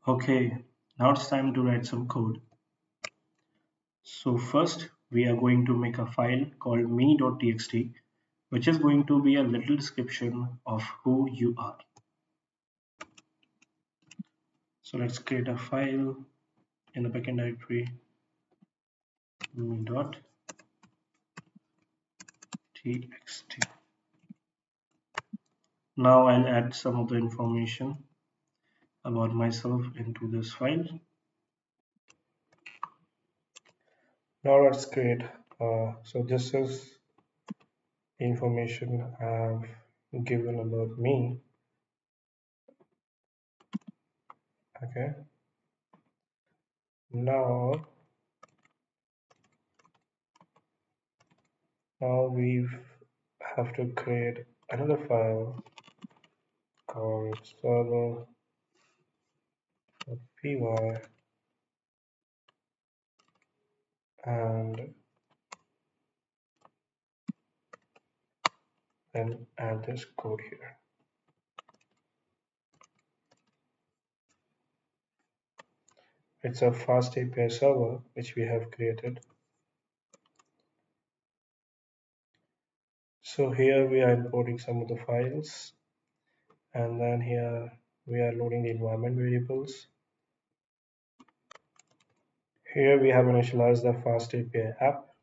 Okay, now it's time to write some code. So first we are going to make a file called me.txt, which is going to be a little description of who you are. So let's create a file in the backend directory me.txt. Now I'll add some of the information about myself into this file. Now let's create. So this is information I've given about me. Okay. Now we have to create another file called server.py and then add this code here. It's a FastAPI server which we have created. So here we are importing some of the files, and then here we are loading the environment variables. Here we have initialized the FastAPI app,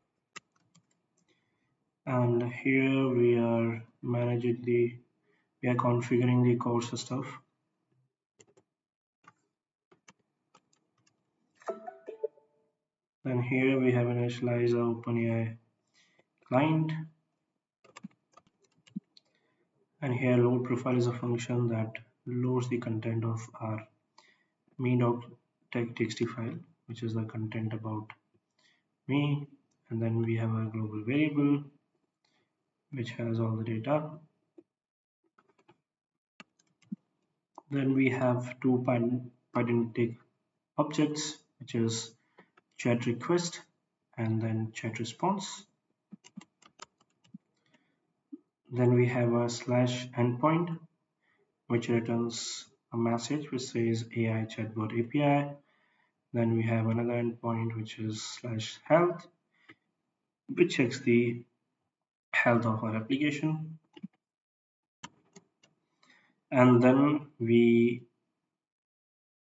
and here we are configuring the course stuff. Then here we have initialized our OpenAI client, and here load profile is a function that loads the content of our me.txt file, which is the content about me, and then we have a global variable which has all the data. Then we have two Pydantic objects, which is chat request and then chat response. Then we have a slash endpoint, which returns a message which says AI Chatbot API. Then we have another endpoint which is slash health, which checks the health of our application. And then we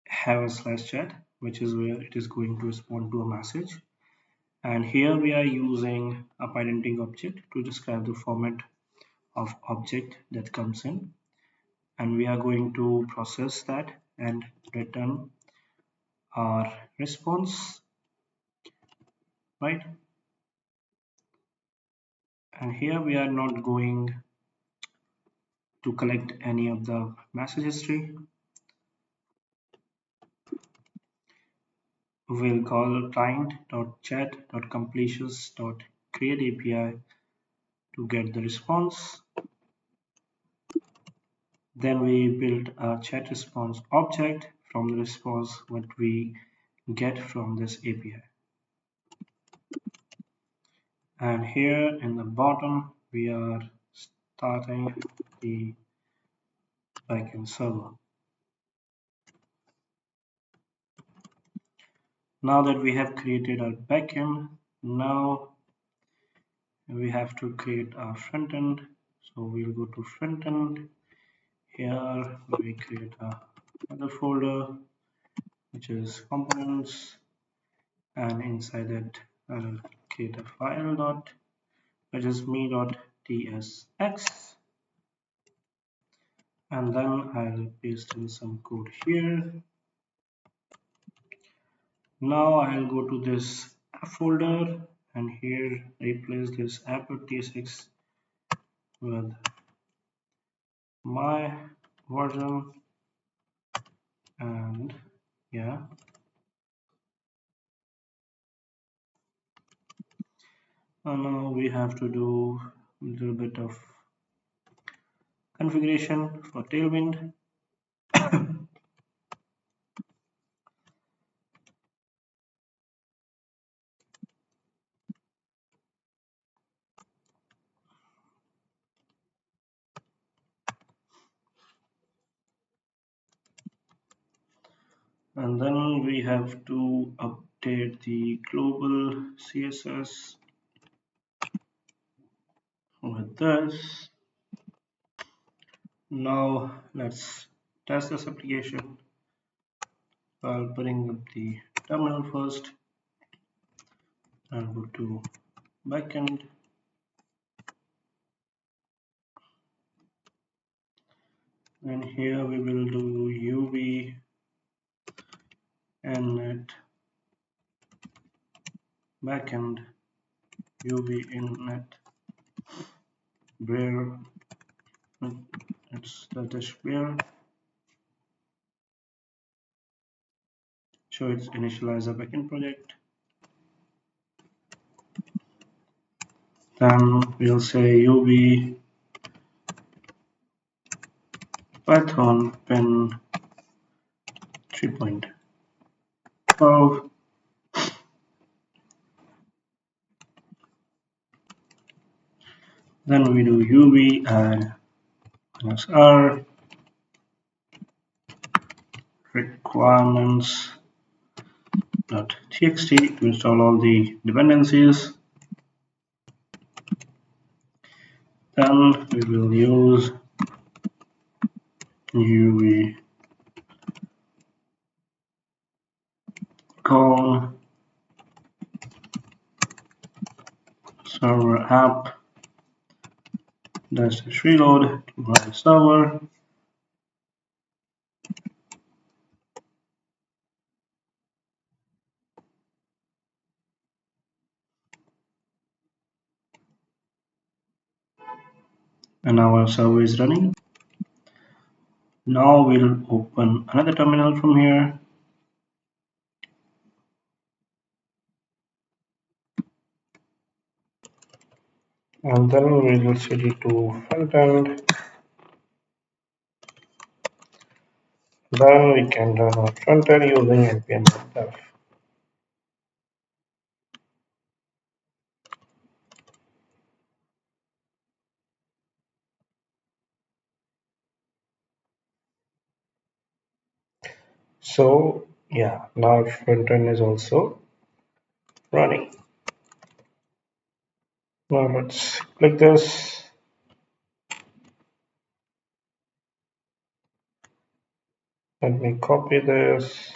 have a slash chat, which is where it is going to respond to a message. And here we are using a Pydantic object to describe the format of object that comes in, and we are going to process that and return our response, right? And here we are not going to collect any of the message history. We'll call client.chat.completions.createAPI to get the response. Then we build a chat response object from the response what we get from this API. And here in the bottom we are starting the backend server. Now that we have created our backend, now we have to create our frontend. So we'll go to frontend. Here we create another folder which is components, and inside that I'll create a file which is me.tsx, and then I'll paste in some code here. Now I'll go to this app folder and here replace this app.tsx with my version, and yeah, and now we have to do a little bit of configuration for Tailwind. And then we have to update the global CSS with this. Now let's test this application. I'll bring up the terminal first. I'll go to backend. And here we will do UV and net backend UV innet where it's dash where, so it's initialize a backend project. Then we'll say UV Python pin 3.12. Then we do UV add -r requirements.txt to install all the dependencies. Then we will use UV call server app dash reload to my server. And now our server is running. Now we'll open another terminal from here. And then we will cd to frontend. Then we can run our frontend using npm dev. So yeah, now frontend is also running. Now let's click this. Let me copy this.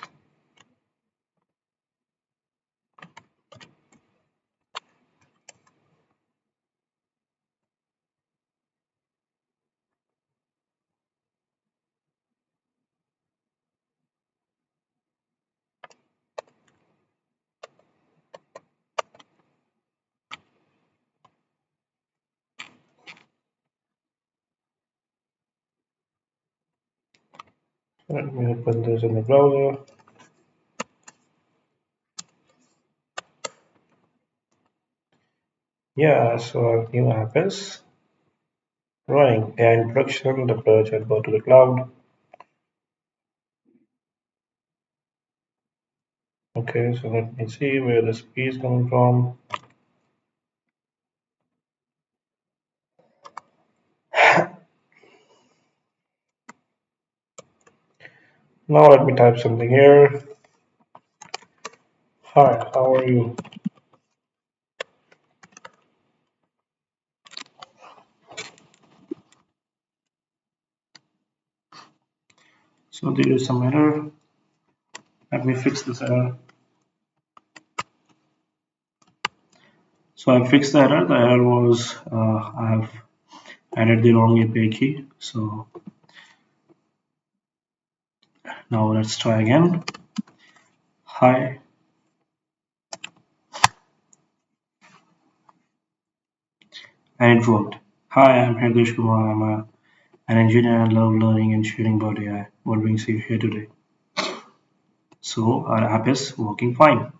Let me open this in the browser. Yeah, so our new app is running. AI in production, deploy chatbot to the cloud. Okay, so let me see where the speed is coming from. Now let me type something here. Hi, how are you? So there is some error. Let me fix this error. So I fixed the error. The error was I have added the wrong API key. So now let's try again. Hi. And it worked. Hi, I'm Harish Kumar. An engineer and love learning and sharing about AI. What brings you here today? So our app is working fine.